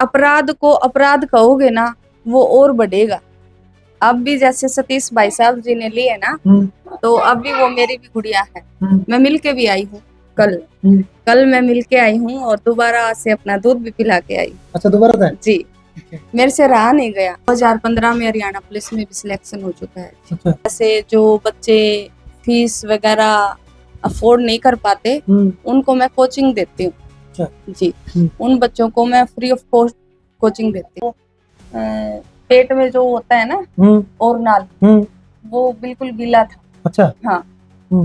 अपराध को अपराध कहोगे ना वो और बढ़ेगा। अब भी जैसे सतीश भाई साहब जी ने लिए ना, तो अब भी वो मेरी भी गुड़िया है। मैं मिल के भी आई हूँ कल मैं मिल के आई हूँ और दोबारा आज से अपना दूध भी पिला के आई। अच्छा, दोबारा था जी, मेरे से रहा नहीं गया। 2015 में हरियाणा पुलिस में भी सिलेक्शन हो चुका है। अच्छा। जैसे जो बच्चे फीस वगैरह अफोर्ड नहीं कर पाते उनको मैं कोचिंग देती हूँ। अच्छा। जी, उन बच्चों को मैं फ्री ऑफ कॉस्ट कोचिंग देती हूँ। पेट में जो होता है ना और नाल, वो बिल्कुल गीला था। अच्छा। हाँ,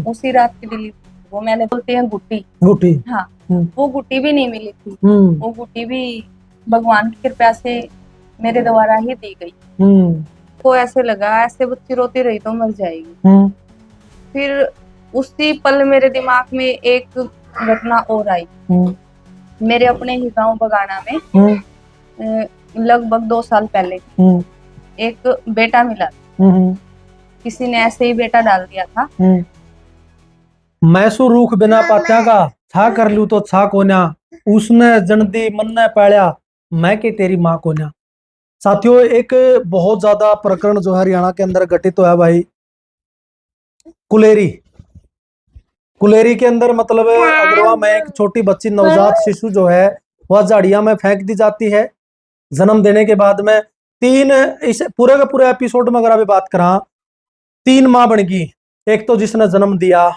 उसी रात की डिलीवरी। वो मैंने बोलते हैं गुट्टी। हाँ, वो गुट्टी भी नहीं मिली थी। वो गुट्टी भी भगवान की कृपा से मेरे द्वारा ही दी गई। को ऐसे लगा ऐसे बच्ची रोती रही तो मर जाएगी। फिर उसी पल मेरे दिमाग में एक घटना और आई। मेरे अपने ही गांव बगाना में लगभग 2 साल पहले एक बेटा मिला। किसी ने ऐसे ही बेटा डाल दिया था। मैसू रूख बिना पात्या का छा कर लू तो छा कोन्या, उसने जनदी मन ने पाया मैं के तेरी माँ कोन्या। साथियों, एक बहुत ज्यादा प्रकरण जो है हरियाणा के अंदर घटित हुआ है भाई। कुलेरी के अंदर मतलब अगरवा में एक छोटी बच्ची नवजात शिशु जो है वह झाड़िया में फेंक दी जाती है। जन्म देने के बाद में इस पूरे का पूरे एपिसोड में अगर अभी बात करा 3 माँ बन गई। एक तो जिसने जन्म दिया,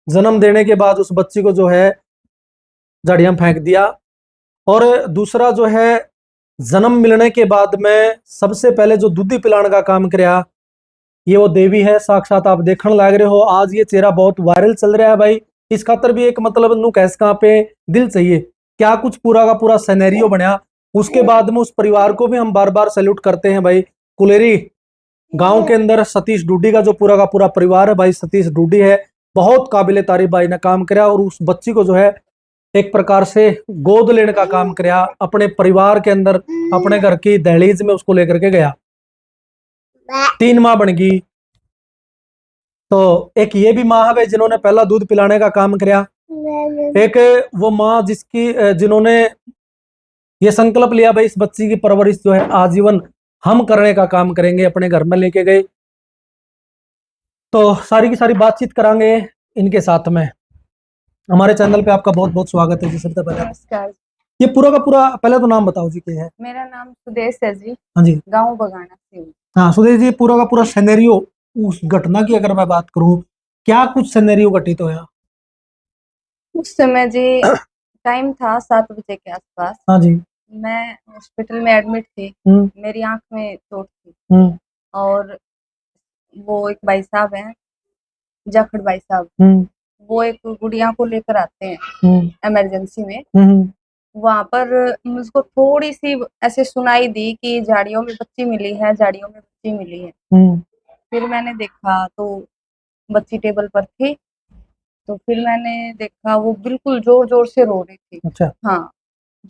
जन्म देने के बाद उस बच्ची को जो है झाड़िया में फेंक दिया, और दूसरा जो है जन्म मिलने के बाद में सबसे पहले जो दूधी पिलाने का काम किया ये वो देवी है साक्षात। आप देखने लग रहे हो आज ये चेहरा बहुत वायरल चल रहा है भाई। इस खातर भी एक मतलब नु कैस कहाँ पे दिल चाहिए क्या कुछ पूरा का पूरा सिनेरियो बनया। उसके बाद में उस परिवार को भी हम बार बार सैल्यूट करते हैं भाई। कुलेरी गांव के अंदर सतीश डूडी का जो पूरा का पूरा परिवार है भाई, सतीश डूडी है, बहुत काबिले तारीफ भाई ने काम किया और उस बच्ची को जो है एक प्रकार से गोद लेने का काम किया अपने परिवार के अंदर, अपने घर की दहलीज में उसको लेकर के गया। 3 माँ बन गई। तो एक ये भी माँ है जिन्होंने पहला दूध पिलाने का काम किया। एक वो माँ जिन्होंने ये संकल्प लिया भाई इस बच्ची की परवरिश जो है आजीवन हम करने का काम करेंगे, अपने घर में लेके गए। तो सारी की सारी बातचीत करांगे इनके साथ में। हमारे चैनल पे आपका बहुत बहुत स्वागत है जी। सबसे पहले नमस्कार। ये पूरा का पूरा पहले तो नाम बताओ जी क्या है। मेरा नाम सुदेश है जी। हाँ जी, गांव बगाना से हूँ। हाँ सुदेश जी, पूरा का पूरा सिनेरियो उस घटना की अगर मैं बात करूं क्या कुछ सिनेरियो घटित होया उस समय जी टाइम था 7 बजे के आसपास। हाँ जी। मैं हॉस्पिटल में एडमिट थी। मेरी आंख में चोट थी और वो एक भाई साहब हैं, जाखड़ भाई साहब, वो एक गुड़िया को लेकर आते हैं इमरजेंसी में। वहां पर मुझको थोड़ी सी ऐसे सुनाई दी कि झाड़ियों में बच्ची मिली है, झाड़ियों में बच्ची मिली है। फिर मैंने देखा तो बच्ची टेबल पर थी। तो फिर मैंने देखा वो बिल्कुल जोर जोर से रो रही थी। अच्छा। हाँ,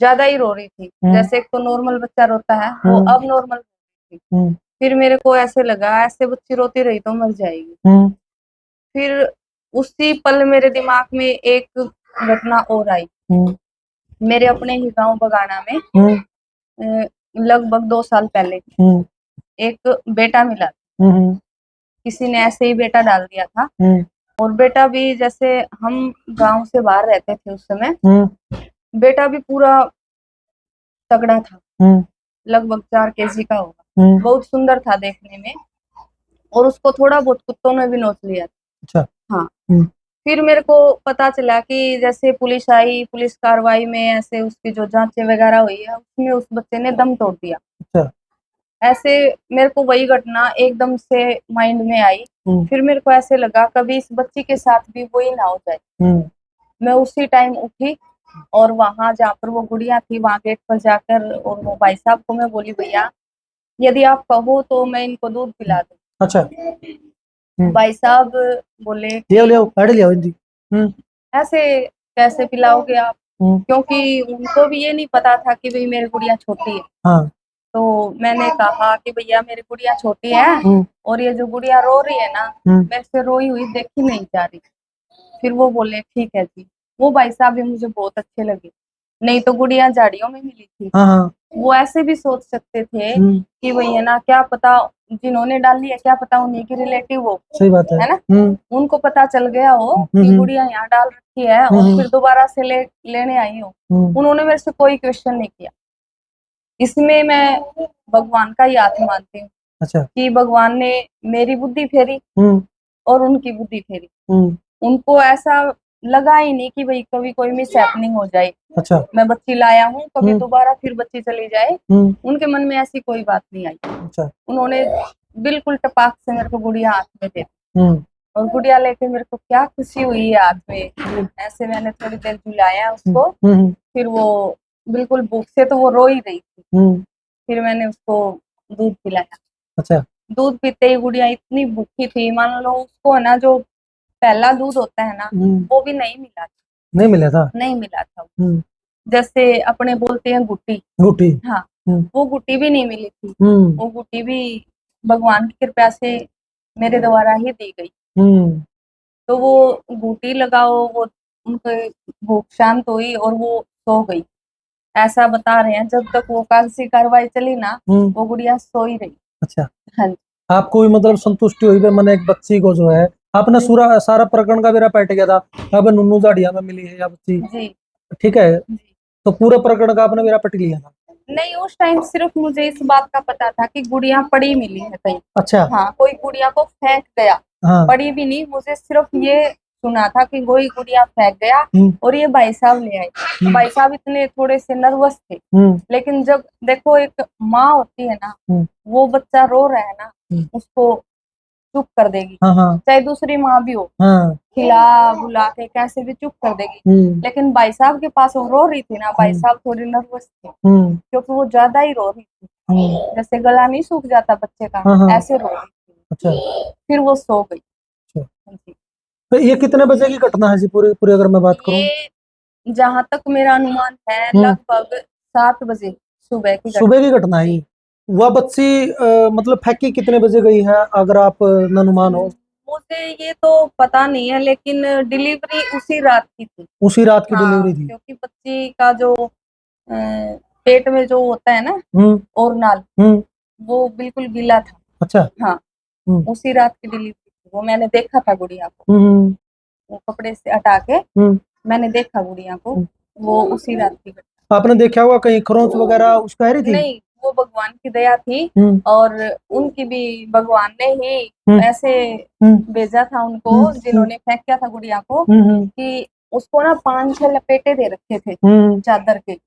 ज्यादा ही रो रही थी। जैसे एक तो नॉर्मल बच्चा रोता है वो अब नॉर्मल रो रही थी। फिर मेरे को ऐसे लगा ऐसे बच्ची रोती रही तो मर जाएगी। फिर उसी पल मेरे दिमाग में एक घटना और आई। मेरे अपने ही गांव बगाना में लगभग 2 साल पहले एक बेटा मिला। किसी ने ऐसे ही बेटा डाल दिया था। और बेटा भी जैसे हम गांव से बाहर रहते थे उस समय, बेटा भी पूरा तगड़ा था। लगभग 4 केजी का होगा। बहुत सुंदर था देखने में और उसको थोड़ा बहुत कुत्तों ने भी नोच लिया था। अच्छा। हाँ। फिर मेरे को पता चला कि जैसे पुलिस आई, पुलिस कार्रवाई में ऐसे उसकी जो जांचें वगैरह हुई है उसमें उस बच्चे ने दम तोड़ दिया। अच्छा। ऐसे मेरे को वही घटना एकदम से माइंड में आई। फिर मेरे को ऐसे लगा कभी इस बच्ची के साथ भी वही ना हो जाए। मैं उसी टाइम उठी और वहां जहाँ पर वो गुड़िया थी वहां गेट पर जाकर और वो भाई साहब को मैं बोली भैया यदि आप कहो तो मैं इनको दूध पिला दूं। अच्छा। भाई साहब बोले ऐसे कैसे पिलाओगे आप, क्योंकि उनको भी ये नहीं पता था कि भाई मेरी गुड़िया छोटी है। हाँ। तो मैंने कहा कि भैया मेरी गुड़िया छोटी है और ये जो गुड़िया रो रही है ना मेरे से रोई हुई देखी नहीं जा रही। फिर वो बोले ठीक है जी। वो भाई साहब भी मुझे बहुत अच्छे लगे। नहीं तो गुड़िया झाड़ियों में मिली थी। हाँ हाँ। वो ऐसे भी सोच सकते थे कि वही है ना, क्या पता जिन्होंने डाली है क्या पता उन्हीं की रिलेटिव हो। सही बात है ना, उनको पता चल गया हो कि गुड़िया यहाँ डाल रखी है और फिर दोबारा से लेने आई हो। उन्होंने मेरे से कोई क्वेश्चन नहीं किया। इसमें मैं भगवान का ही हाथ मानती हूँ। अच्छा। कि भगवान ने मेरी बुद्धि फेरी और उनकी बुद्धि फेरी। उनको ऐसा लगा ही नहीं कि भाई कभी कोई मिस हैपनिंग हो जाए। अच्छा। मैं बच्ची लाया हूँ कभी दोबारा फिर बच्ची चली जाए, उनके मन में ऐसी कोई बात नहीं आई। अच्छा। उन्होंने बिल्कुल टपाक से मेरे को गुड़िया हाथ में दे दी और गुड़िया लेके मेरे को क्या खुशी हुई है हाथ में। ऐसे मैंने थोड़ी देर झुलाया उसको, फिर वो बिल्कुल भूख से तो वो रो ही रही थी। फिर मैंने उसको दूध पिलाया। अच्छा। दूध पीते ही गुड़िया इतनी भूखी थी, मान लो उसको है ना जो पहला दूध होता है ना वो भी नहीं मिला था। नहीं मिला था। नहीं मिला था। जैसे अपने बोलते हैं गुट्टी। गुट्टी। हाँ, वो गुट्टी भी नहीं मिली थी। वो गुट्टी भी भगवान की कृपा से मेरे द्वारा ही दी गई। तो वो गुट्टी लगाओ, वो उनकी भूख शांत हुई और वो सो गई। ऐसा बता रहे हैं जब तक वो कागजी कार्रवाई चली ना वो गुड़िया सो ही रही। अच्छा। हाँ जी। आपको भी मतलब संतुष्टि हुई भाई, मैंने एक बच्ची को जो है आपने सारा प्रकरण का मेरा पैट गया था। अब नुन्नू झाड़िया में मिली है या बच्ची। जी। ठीक है जी। तो पूरे प्रकरण का आपने मेरा पट लिया था। नहीं, उस टाइम सिर्फ मुझे इस बात का पता था कि गुड़िया पड़ी मिली है कहीं। अच्छा। हाँ, कोई गुड़िया को फेंक गया। हाँ। पड़ी भी नहीं, मुझे सिर्फ ये सुना था कि कोई गुड़िया फेंक गया और ये भाई साहब ले आए। भाई साहब इतने थोड़े से नर्वस थे। लेकिन जब देखो एक माँ होती है ना, वो बच्चा रो रहा है ना उसको चुप कर देगी। हाँ। चाहे दूसरी माँ भी हो, खिला बुला के कैसे भी चुप कर देगी। लेकिन भाई साहब के पास वो रो रही थी ना, भाई साहब थोड़े नर्वस थे क्योंकि वो ज्यादा ही रो रही थी। जैसे गला नहीं सूख जाता बच्चे का, ऐसे रो रही थी। अच्छा। फिर वो सो गई। जी। तो ये कितने बजे की घटना है जी पूरी पूरी अगर मैं बात करूं? ये जहां तक मेरा अनुमान है लगभग 7 बजे सुबह की सुबह की घटना है। वह बच्ची मतलब फेंकी कितने बजे गई है अगर आप अनुमान हो? मुझे ये तो पता नहीं है लेकिन डिलीवरी उसी रात की थी। उसी रात की हाँ, डिलीवरी थी। क्योंकि बच्ची का जो पेट में जो होता है ना और नाल वो बिल्कुल गीला था। अच्छा। हाँ, उसी रात की डिलीवरी थी। वो मैंने देखा था गुड़िया को। वो कपड़े से हटा के मैंने देखा गुड़िया को। वो उसी रात की घटना। आपने देखा होगा कहीं खरोंच वगैरह उस कह रही थी? नहीं, वो भगवान की दया थी और उनकी भी भगवान ने ही ऐसे भेजा था उनको जिन्होंने फेंका था गुड़िया को कि उसको ना 5-6 लपेटे दे रखे थे चादर के।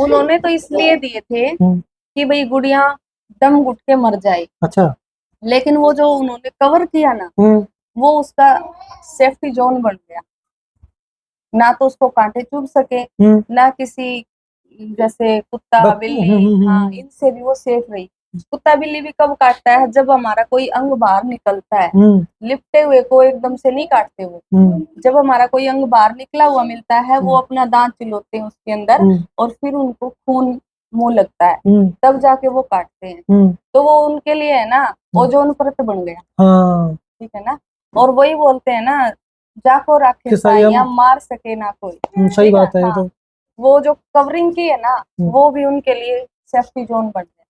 उन्होंने तो इसलिए दिए थे कि भाई गुड़िया दम घुट के मर जाए। अच्छा। लेकिन वो जो उन्होंने कवर किया ना वो उसका सेफ्टी जोन बन गया। ना तो उसको कांटे चुभ सके, ना किसी जैसे कुत्ता बिल्ली, हाँ इनसे भी वो सेफ रही। कुत्ता बिल्ली भी कब काटता है जब हमारा कोई अंग बाहर निकलता है। लिपटे हुए को एकदम से नहीं काटते वो। जब हमारा कोई अंग बाहर निकला हुआ मिलता है वो अपना दांत चिल्लाते हैं उसके अंदर और फिर उनको खून मुंह लगता है तब जाके वो काटते हैं। तो वो उनके लिए है ना ओजोन परत बन गया। ठीक है ना। और वही बोलते हैं ना, जाको राखे साइया मार सके ना कोई। सही बात है। तो वो जो कवरिंग की है ना वो भी उनके लिए सेफ्टी जोन बन गया।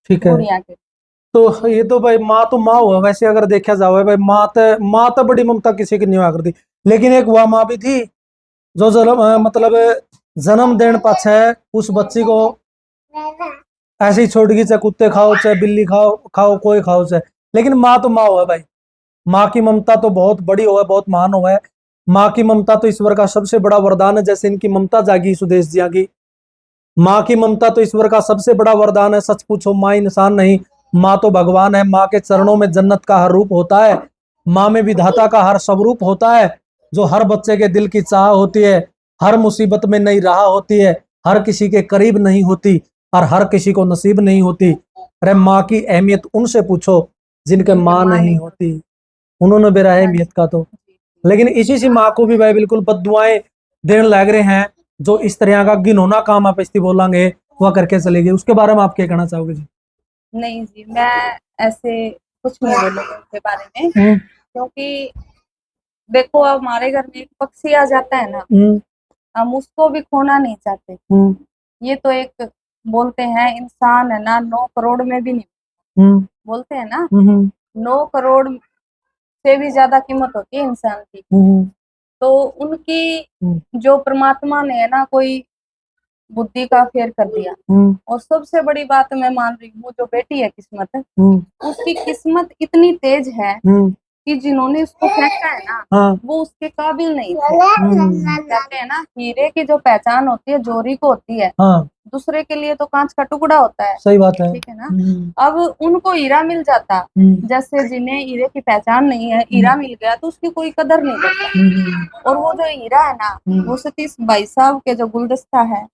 ठीक है। गुड़िया के तो ये तो भाई माँ हुआ वैसे अगर देखा जाए भाई माँ तो बड़ी ममता किसी की नहीं हुआ करती। लेकिन एक वह माँ भी थी जो मतलब जन्म देने पाछे उस बच्ची को ऐसे ही छोड़ गई, चाहे कुत्ते खाओ चाहे बिल्ली खाओ खाओ कोई खाओ चाहे, लेकिन माँ तो माँ हुआ भाई। माँ की ममता तो बहुत बड़ी हुआ है, बहुत महान हुआ है। माँ की ममता तो ईश्वर का सबसे बड़ा वरदान है। जैसे इनकी ममता जागी सुदेश जिया की, माँ की ममता तो ईश्वर का सबसे बड़ा वरदान है। सच पूछो माँ इंसान नहीं, माँ तो भगवान है। माँ के चरणों में जन्नत का हर रूप होता है। माँ में विधाता का हर स्वरूप होता है। जो हर बच्चे के दिल की चाह होती है, हर मुसीबत में नई राह होती है, हर किसी के करीब नहीं होती और हर किसी को नसीब नहीं होती। अरे माँ की अहमियत उनसे पूछो जिनके माँ नहीं होती, उन्होंने बेरा है अहमियत का तो। लेकिन इसी सी माँ को भी भाई बिल्कुल बद्दुआएं देने लग रहे हैं जो इस तरह का घिनौना काम आप इस्ती बोलेंगे वह करके चलेगी। उसके बारे में आप क्या कहना चाहोगे जी? नहीं जी, मैं ऐसे कुछ नहीं बोलूंगी उनके बारे में क्योंकि देखो अब हमारे घर में एक पक्षी आ जाता है ना हम उसको भी खोना नहीं चाहते। ये तो एक बोलते हैं इंसान है ना 9 करोड़ में भी नहीं, बोलते हैं ना 9 करोड़ से भी ज्यादा कीमत होती है इंसान की। तो उनकी जो परमात्मा ने है ना कोई बुद्धि का फेर कर दिया। और सबसे बड़ी बात मैं मान रही हूँ जो बेटी है किस्मत, उसकी किस्मत इतनी तेज है कि जिन्होंने उसको फेंका है ना वो उसके काबिल नहीं थे। कहते हैं ना हीरे की जो पहचान होती है जोरी को होती है, दूसरे के लिए तो कांच का टुकड़ा होता है। सही बात है, ठीक है ना। अब उनको हीरा मिल जाता, जैसे जिन्हें हीरे की पहचान नहीं है हीरा मिल गया तो उसकी कोई कदर नहीं करता। और वो जो हीरा है ना वो सतीश भाई साहब के जो गुलदस्ता है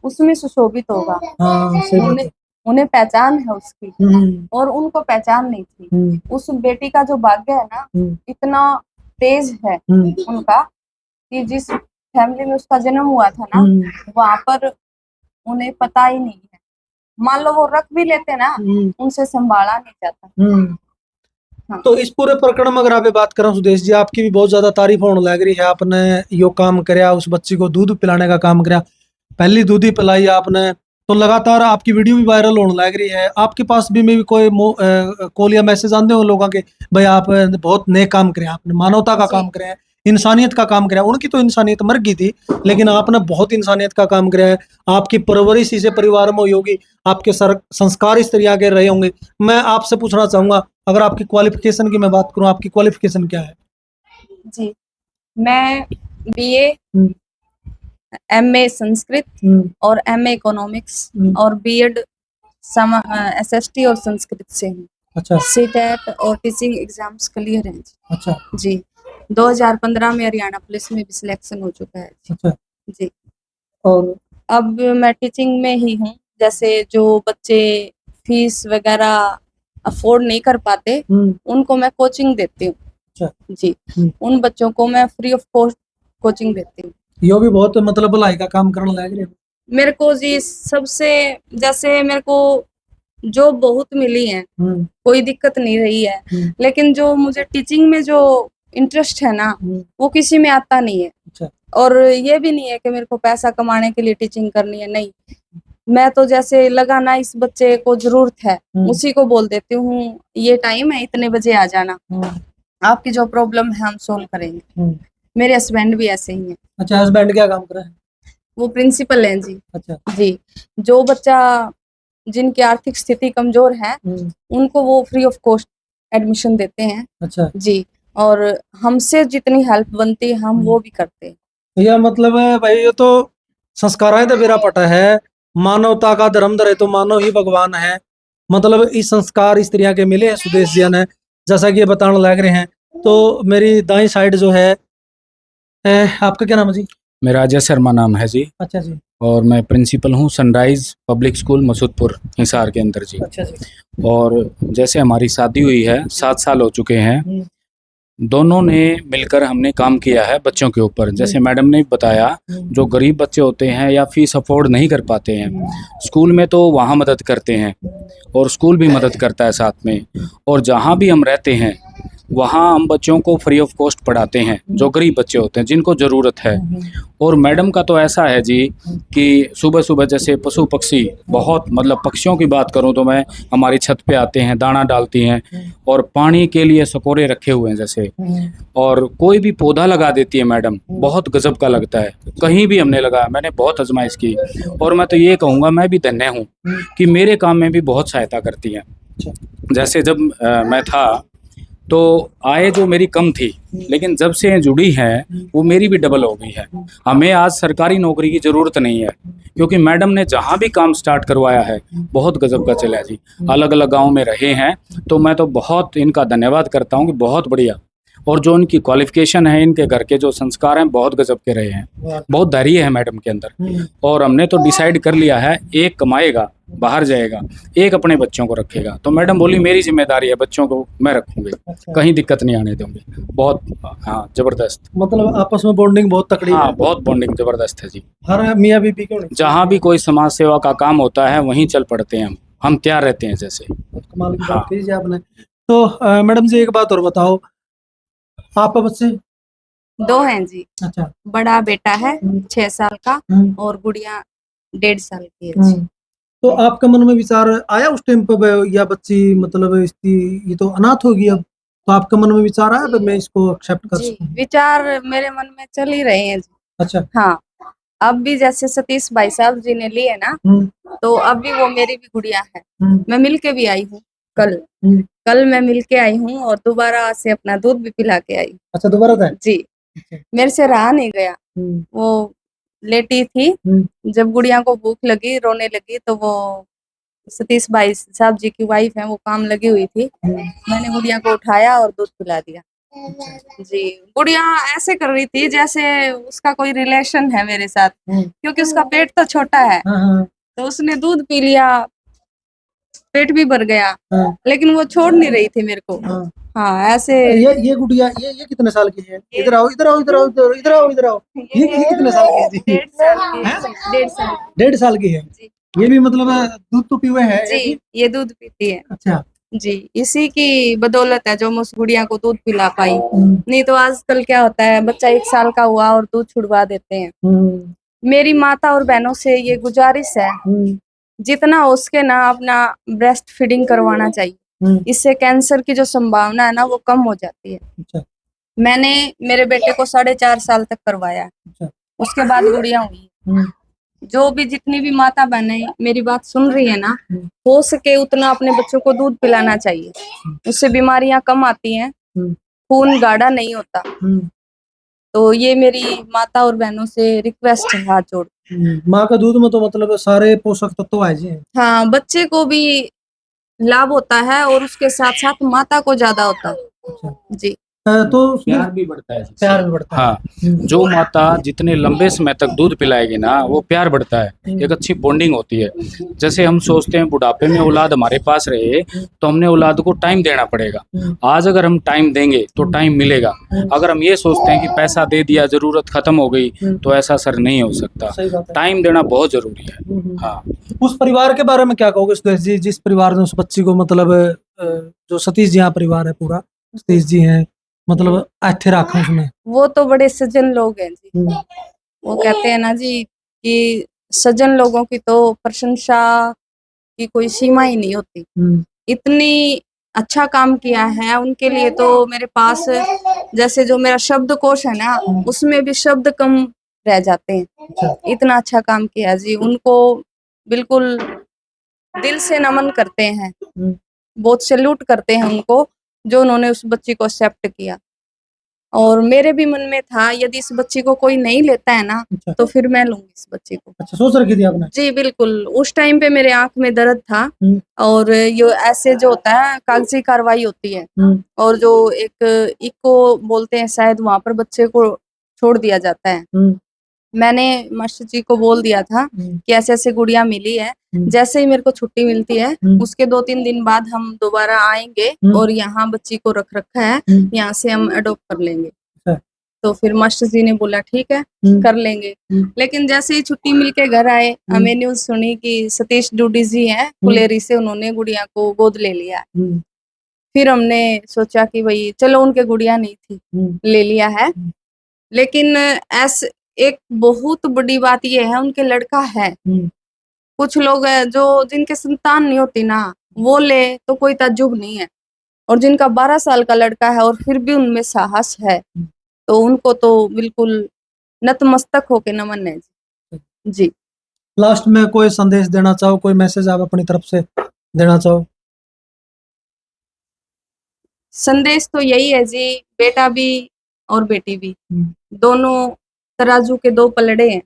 उसमें सुशोभित होगा। उन्हें पहचान है उसकी और उनको पहचान नहीं थी। उस बेटी का जो भाग्य है ना इतना तेज है उनका कि जिस फैमिली में उसका जन्म हुआ था ना वहां पर उन्हें पता ही नहीं है। मान लो वो रख भी लेते ना उनसे संभाला नहीं जाता। हाँ। तो इस पूरे प्रकरण में अगर आप बात करें सुदेश जी, आपकी भी बहुत ज्यादा तारीफ होने लग रही है। आपने यो काम करया, उस बच्ची को दूध पिलाने का काम करया, पहली दूध ही पिलाई आपने, तो लगातार आपकी वीडियो भी वायरल होने लग रही है। आपके पास भी में भी कोई कॉल या मैसेज आते हो लोगों के, भाई आप बहुत नेक काम करे, आपने मानवता का काम करे, इंसानियत का काम कराया। उनकी तो इंसानियत मर गई थी लेकिन आपने बहुत इंसानियत का काम कराया है। आपकी परवरिश इसे परिवार में हुई होगी, आपके संस्कार इस तरह के रहे होंगे। मैं आपसे पूछना चाहूंगा, अगर आपकी क्वालिफिकेशन की मैं बात करूं, आपकी क्वालिफिकेशन क्या है? जी, मैं बीए, एमए संस्कृत और एमए इकोनॉमिक्स और बीएड एसएसटी और संस्कृत से हूँ। अच्छा। सीटेट और टीचिंग एग्जाम्स क्लियर हैं। अच्छा जी, 2015 में हरियाणा पुलिस में भी सिलेक्शन हो चुका है। अच्छा जी, और अब मैं टीचिंग में ही हूँ। जैसे जो बच्चे फीस वगैरह अफोर्ड नहीं कर पाते उनको मैं कोचिंग देती हूँ। अच्छा। जी, उन बच्चों को मैं फ्री ऑफ कॉस्ट कोचिंग देती हूँ। यो भी बहुत मतलब भलाई का काम करने लग रहे हो। मेरे को जी सबसे जैसे मेरे को जॉब बहुत मिली है, कोई दिक्कत नहीं रही है, लेकिन जो मुझे टीचिंग में जो इंटरेस्ट है ना वो किसी में आता नहीं है। अच्छा। और ये भी नहीं है कि मेरे को पैसा कमाने के लिए टीचिंग करनी है, नहीं। मैं तो जैसे लगाना इस बच्चे को जरूरत है उसी को बोल देती हूँ ये टाइम है इतने बजे आ जाना, आपकी जो प्रॉब्लम है हम सोल्व करेंगे। मेरे हस्बैंड भी ऐसे ही हैं। अच्छा, हस्बैंड क्या काम कर रहे हैं? वो प्रिंसिपल हैं जी। अच्छा जी, जो बच्चा जिनकी आर्थिक स्थिति कमजोर है उनको वो फ्री ऑफ कॉस्ट एडमिशन देते हैं। अच्छा जी, और हमसे जितनी हेल्प बनती है हम वो भी करते हैं। यह मतलब है भाई, ये तो संस्कार तो मेरा पटा है, मानवता का धर्म धरे तो मानव ही भगवान है। मतलब इस संस्कार इस तरह के मिले हैं सुदेश जी ने, जैसा कि ये बताने लग रहे हैं। तो मेरी दाई साइड जो है, आपका क्या नाम है जी? मेरा अजय शर्मा नाम है जी। अच्छा जी। और मैं प्रिंसिपल हूँ sunrise public school Masudpur Hisar के अंदर जी। अच्छा जी। और जैसे हमारी शादी हुई है 7 साल हो चुके हैं, दोनों ने मिलकर हमने काम किया है बच्चों के ऊपर। जैसे मैडम ने बताया, जो गरीब बच्चे होते हैं या फीस अफोर्ड नहीं कर पाते हैं, स्कूल में तो वहाँ मदद करते हैं और स्कूल भी मदद करता है साथ में। और जहाँ भी हम रहते हैं वहाँ हम बच्चों को फ्री ऑफ कॉस्ट पढ़ाते हैं, जो गरीब बच्चे होते हैं जिनको ज़रूरत है। और मैडम का तो ऐसा है जी कि सुबह सुबह जैसे पशु पक्षी बहुत, मतलब पक्षियों की बात करूं तो मैं, हमारी छत पे आते हैं, दाना डालती हैं और पानी के लिए सकोरे रखे हुए हैं जैसे, और कोई भी पौधा लगा देती है मैडम, बहुत गजब का लगता है। कहीं भी हमने लगाया, मैंने बहुत आजमाइश की, और मैं तो ये कहूँगा मैं भी धन्य हूँ कि मेरे काम में भी बहुत सहायता करती हैं। जैसे जब मैं था तो आय जो मेरी कम थी, लेकिन जब से जुड़ी है वो मेरी भी डबल हो गई है। हमें आज सरकारी नौकरी की ज़रूरत नहीं है, क्योंकि मैडम ने जहाँ भी काम स्टार्ट करवाया है बहुत गजब का चला जी। अलग अलग गांव में रहे हैं, तो मैं तो बहुत इनका धन्यवाद करता हूँ कि बहुत बढ़िया। और जो इनकी क्वालिफिकेशन है, इनके घर के जो संस्कार हैं बहुत गजब के रहे हैं। बहुत धैर्य है मैडम के अंदर। और हमने तो डिसाइड कर लिया है, एक कमाएगा बाहर जाएगा, एक अपने बच्चों को रखेगा। तो मैडम बोली मेरी जिम्मेदारी है, बच्चों को मैं रखूंगी। अच्छा। कहीं दिक्कत नहीं आने दूंगी। बहुत, हाँ, जबरदस्त। मतलब आपस में बॉन्डिंग बहुत तकड़ी हाँ, है। बहुत बॉन्डिंग जबरदस्त है जी। हर मियाँ बीबी क्यों नहीं, जहाँ भी कोई समाज सेवा का काम होता है वहीं चल पड़ते हैं हम तैयार रहते हैं जैसे। कमाल की हाँ। बात कीजिए आपने। तो मैडम जी एक बात और बताओ, आप बच्चे 2 हैं जी। अच्छा। बड़ा बेटा है 6 साल का और गुड़िया 1.5 साल की है जी। तो आपका मन में विचार आया उस टाइम पर, या बच्ची मतलब इसकी ये तो अनाथ होगी अब, तो आपका मन में विचार आया मैं इसको एक्सेप्ट कर जी, सकूं? विचार मेरे मन में चल ही रहे हैं जी। अच्छा। हाँ, अब भी जैसे सतीश भाई साहब जी ने लिए ना, तो अब भी वो मेरी भी गुड़िया है। मैं मिल के भी आई हूँ कल मैं मिल के आई हूँ और दोबारा आज से अपना दूध भी पिला के आई। अच्छा, दोबारा था? जी, मेरे से रहा नहीं गया। वो लेटी थी, जब गुड़िया को भूख लगी, रोने लगी, तो वो सतीश भाई साहब जी की वाइफ है, वो काम लगी हुई थी, मैंने गुड़िया को उठाया और दूध पिला दिया। जी, गुड़िया ऐसे कर रही थी जैसे उसका कोई रिलेशन है मेरे साथ, क्योंकि उसका पेट तो छोटा है, तो उसने दूध पी लिया, पेट भी भर गया, लेकिन वो छोड़ नहीं रही थी मेरे को। हाँ, ऐसे। ये गुड़िया ये कितने साल की है? इधर आओ, इधर आओ, इधर आओ, इधर आओ, इधर आओ। ये कितने साल की है जी? 1.5 साल की है। ये भी मतलब दूध तो पीवे है जी, ये दूध पीती है। अच्छा जी, इसी की बदौलत है जो मैं उस गुड़िया को दूध पिला पाई। नहीं तो आजकल क्या होता है, बच्चा 1 साल का हुआ और दूध छुड़वा देते हैं। मेरी माता और बहनों से ये गुजारिश है, जितना हो सके ना अपना ब्रेस्ट फीडिंग करवाना चाहिए। इससे कैंसर की जो संभावना है ना, वो कम हो जाती है। अच्छा। मैंने मेरे बेटे को 4.5 साल तक करवाया। अच्छा। उसके बाद गुड़िया हुई। जो भी जितनी भी माता बहनें मेरी बात सुन रही है ना, हो सके उतना अपने बच्चों को दूध पिलाना चाहिए, उससे बीमारियां कम आती हैं, खून गाढ़ा नहीं होता। तो ये मेरी माता और बहनों से रिक्वेस्ट है, हाथ जोड़। माँ का दूध में तो मतलब सारे पोषक तत्व आ जाए। हाँ, बच्चे को भी लाभ होता है और उसके साथ साथ माता को ज्यादा होता है। अच्छा। जी, तो प्यार भी बढ़ता है। प्यार भी बढ़ता है। हाँ, जो माता जितने लंबे समय तक दूध पिलाएगी ना, वो प्यार बढ़ता है, एक अच्छी बॉन्डिंग होती है। जैसे हम सोचते हैं बुढ़ापे में औलाद हमारे पास रहे, तो हमने औलाद को टाइम देना पड़ेगा। आज अगर हम टाइम देंगे तो टाइम मिलेगा। अगर हम ये सोचते हैं कि पैसा दे दिया, जरूरत खत्म हो गई, तो ऐसा सर नहीं हो सकता। टाइम देना बहुत जरूरी है। हाँ, उस परिवार के बारे में क्या कहोगे सुदेश जी, जिस परिवार ने उस बच्ची को मतलब जो सतीश जी यहाँ परिवार है पूरा, सतीश जी हैं मतलब अच्छे रखा उसमें? वो तो बड़े सज्जन लोग हैं जी। वो कहते हैं ना जी कि सज्जन लोगों की तो प्रशंसा की कोई सीमा ही नहीं होती। इतनी अच्छा काम किया है उनके लिए, तो मेरे पास जैसे जो मेरा शब्दकोश है ना, उसमें भी शब्द कम रह जाते हैं। इतना अच्छा काम किया जी, उनको बिल्कुल दिल से नमन करते हैं, बहुत सैल्यूट करते हैं उनको, जो उन्होंने उस बच्ची को एक्सेप्ट किया। और मेरे भी मन में था, यदि इस बच्ची को कोई नहीं लेता है ना, तो फिर मैं लूंगी इस बच्ची को। अच्छा, सोच रखी थी आपने? जी बिल्कुल, उस टाइम पे मेरे आंख में दर्द था, और ये ऐसे जो होता है कागजी कार्रवाई होती है, और जो एक इको बोलते हैं शायद, वहां पर बच्चे को छोड़ दिया जाता है। मैंने मास्टर जी को बोल दिया था कि ऐसे ऐसे गुड़िया मिली है, जैसे ही मेरे को छुट्टी मिलती है उसके 2-3 दिन बाद हम दोबारा आएंगे और यहाँ बच्ची को रख रखा है, यहाँ से हम अडॉप्ट कर लेंगे। तो फिर मास्टर जी ने बोला ठीक है, कर लेंगे। लेकिन जैसे ही छुट्टी मिलके घर आए, हमें न्यूज सुनी कि सतीश डूडी जी हैं कुलेरी से, उन्होंने गुड़िया को गोद ले लिया। फिर हमने सोचा कि भाई चलो, उनके गुड़िया नहीं थी, ले लिया है। लेकिन ऐसे एक बहुत बड़ी बात यह है, उनके लड़का है। कुछ लोग हैं जो जिनके संतान नहीं होती ना, वो ले तो कोई ताज्जुब नहीं है, और जिनका 12 साल का लड़का है और फिर भी उनमें साहस है, तो उनको तो बिल्कुल नतमस्तक होके नमन है जी। लास्ट में कोई संदेश देना चाहो, कोई मैसेज आप अपनी तरफ से देना चाहो? संदेश तो यही है जी, बेटा भी और बेटी भी, दोनों तराजू के 2 पलड़े हैं।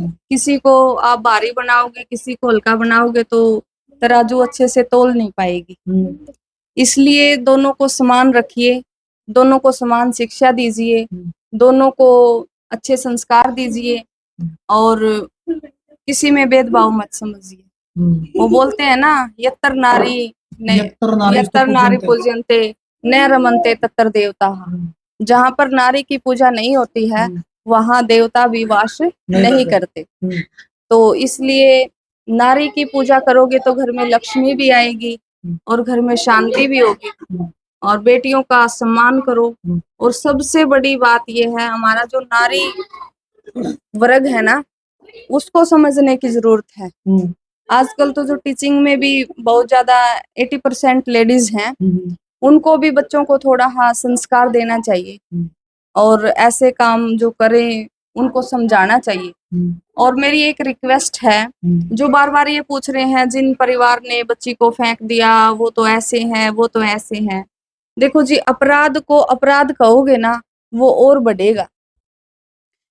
किसी को आप भारी बनाओगे, किसी को हल्का बनाओगे, तो तराजू अच्छे से तोल नहीं पाएगी। इसलिए दोनों को समान रखिए, दोनों को समान शिक्षा दीजिए, दोनों को अच्छे संस्कार दीजिए, और किसी में भेदभाव मत समझिए। वो बोलते हैं ना, यत्तर नारी पूजयन्ते न रमन्ते तत्र देवता। जहाँ पर नारी की पूजा नहीं होती है, वहाँ देवता भी वास नहीं करते। तो इसलिए नारी की पूजा करोगे तो घर में लक्ष्मी भी आएगी और घर में शांति भी होगी, और बेटियों का सम्मान करो। और सबसे बड़ी बात ये है, हमारा जो नारी वर्ग है ना, उसको समझने की जरूरत है। आजकल तो जो टीचिंग में भी बहुत ज्यादा 80% लेडीज हैं, उनको भी बच्चों को थोड़ा हाँ संस्कार देना चाहिए और ऐसे काम जो करें उनको समझाना चाहिए। और मेरी एक रिक्वेस्ट है, जो बार बार ये पूछ रहे हैं जिन परिवार ने बच्ची को फेंक दिया वो तो ऐसे हैं, वो तो ऐसे हैं। देखो जी, अपराध को अपराध कहोगे ना, वो और बढ़ेगा।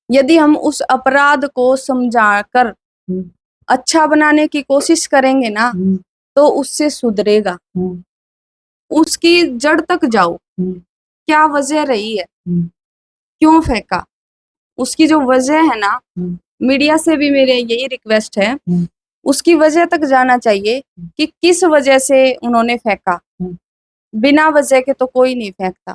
यदि हम उस अपराध को समझाकर अच्छा बनाने की कोशिश करेंगे ना, तो उससे सुधरेगा। उसकी जड़ तक जाओ, क्या वजह रही है, क्यों फेंका, उसकी जो वजह है ना, मीडिया से भी मेरे यही रिक्वेस्ट है, उसकी वजह तक जाना चाहिए कि किस वजह से उन्होंने फेंका। बिना वजह के तो कोई नहीं फेंकता।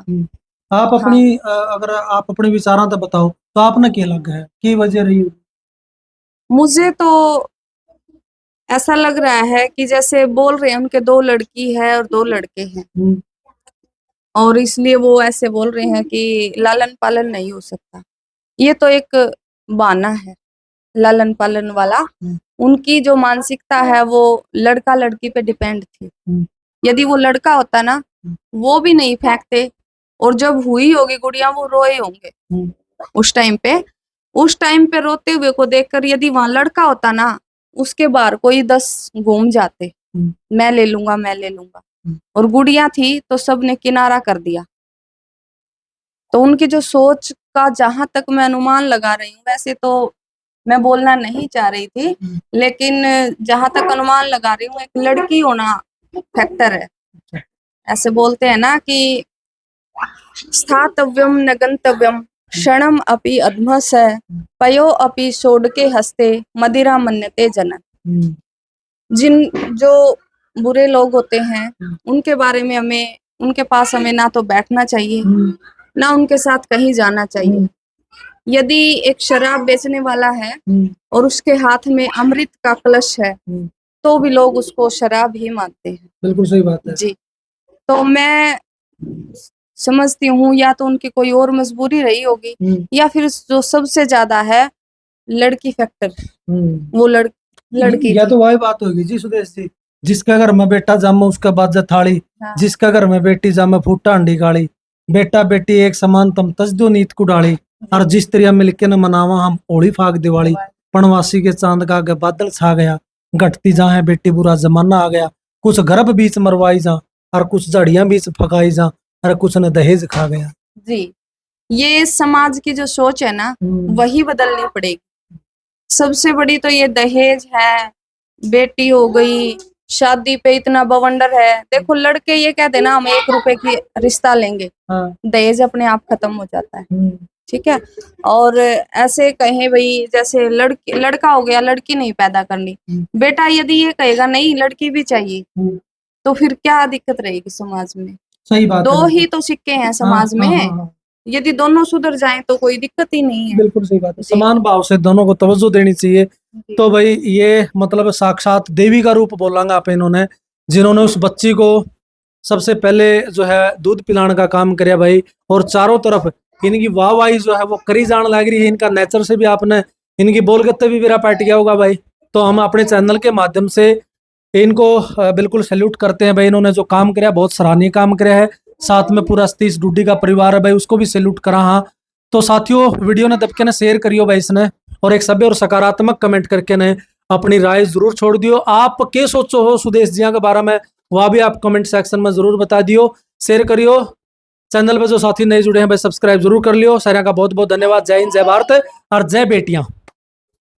आप अपनी अगर आप अपने विचारों तो बताओ, तो आपने क्या लगा है, की वजह रही? मुझे तो ऐसा लग रहा है कि जैसे बोल रहे हैं उनके 2 लड़की है और 2 लड़के हैं, और इसलिए वो ऐसे बोल रहे हैं कि लालन पालन नहीं हो सकता। ये तो एक बहाना है लालन पालन वाला। उनकी जो मानसिकता है वो लड़का लड़की पे डिपेंड थी। यदि वो लड़का होता ना, वो भी नहीं फेंकते, और जब हुई होगी गुड़िया वो रोए होंगे उस टाइम पे रोते हुए को देखकर। यदि वहां लड़का होता ना, उसके बाहर कोई 10 घूम जाते, मैं ले लूंगा, मैं ले लूंगा। और गुड़िया थी तो सबने किनारा कर दिया। तो उनकी जो सोच का जहां तक मैं अनुमान लगा रही हूँ, वैसे तो मैं बोलना नहीं चाह रही थी, लेकिन जहां तक अनुमान लगा रही हूँ, एक लड़की होना फैक्टर है। ऐसे बोलते हैं ना कि स्थातव्यम न गंतव्यम क्षणम अपि अधमस पयो अपि सोडके हस्ते मदिरा मन्यते जनन। जो बुरे लोग होते हैं उनके बारे में हमें, उनके पास हमें ना तो बैठना चाहिए, ना उनके साथ कहीं जाना चाहिए। यदि एक शराब बेचने वाला है और उसके हाथ में अमृत का कलश है, तो भी लोग उसको शराब ही मानते हैं। बिल्कुल सही बात है जी। तो मैं समझती हूँ या तो उनकी कोई और मजबूरी रही होगी, या फिर जो सबसे ज्यादा है लड़की फैक्टर, वो लड़की या थी। तो वही बात होगी जी सुदेश जी, जिसका घर में बेटा जन्म उसका बाजा थाली, हाँ। जिसका घर में बेटी जन्म फूटा अंडी गाली, बेटा बेटी एक समान तम तजदो नीत को डाली, और जिस तरह मिलके न मनावा हम होली फाग दिवाली, पणवासी के चांद का आगे बादल छा गया, घटती जा है बेटी बुरा जमाना आ गया, कुछ गर्भ बीच मरवाई जा और कुछ झाड़ियां बीच फकाई जा, और कुछ ने दहेज खा गया। जी, ये समाज की जो सोच है ना, वही बदलनी पड़ेगी। सबसे बड़ी तो ये दहेज है, बेटी हो गई, शादी पे इतना बवंडर है। देखो लड़के ये कहते हैं ना, हम 1 रुपए की रिश्ता लेंगे, दहेज अपने आप खत्म हो जाता है। ठीक है। और ऐसे कहें भाई, जैसे लड़का हो गया, लड़की नहीं पैदा करनी, बेटा यदि ये कहेगा नहीं लड़की भी चाहिए, तो फिर क्या दिक्कत रहेगी समाज में? सही बात है। 2 ही तो सिक्के हैं समाज में। यदि दोनों सुधर जाएं तो कोई दिक्कत ही नहीं है। बिल्कुल सही बात है, समान भाव से दोनों को तवज्जो देनी चाहिए। तो भाई ये मतलब साक्षात देवी का रूप बोलांगा आप इन्होंने, जिन्होंने उस बच्ची को सबसे पहले जो है दूध पिलाने का काम किया भाई, और चारों तरफ इनकी वाहवाही जो है वो करी जान लग रही है। इनका नेचर से भी आपने इनकी बोलगत्ते भी मेरा पार्ट किया होगा भाई। तो हम अपने चैनल के माध्यम से इनको बिल्कुल सैल्यूट करते हैं भाई। इन्होंने जो काम किया बहुत सराहनीय काम किया है, साथ में पूरा सतीश डूडी का परिवार है भाई, उसको भी सैल्यूट करा। हाँ तो साथियों, वीडियो ने दबके ने शेयर करियो भाई इसने, और एक सभ्य और सकारात्मक कमेंट करके ने अपनी राय जरूर छोड़ दियो। आप क्या सोचो हो सुदेश जिया के बारे में, वह भी आप कमेंट सेक्शन में जरूर बता दियो, शेयर करियो। चैनल पर जो साथी नए जुड़े हैं भाई सब्सक्राइब जरूर कर लियो। सारा का बहुत बहुत धन्यवाद। जय हिंद, जय भारत और जय बेटियां।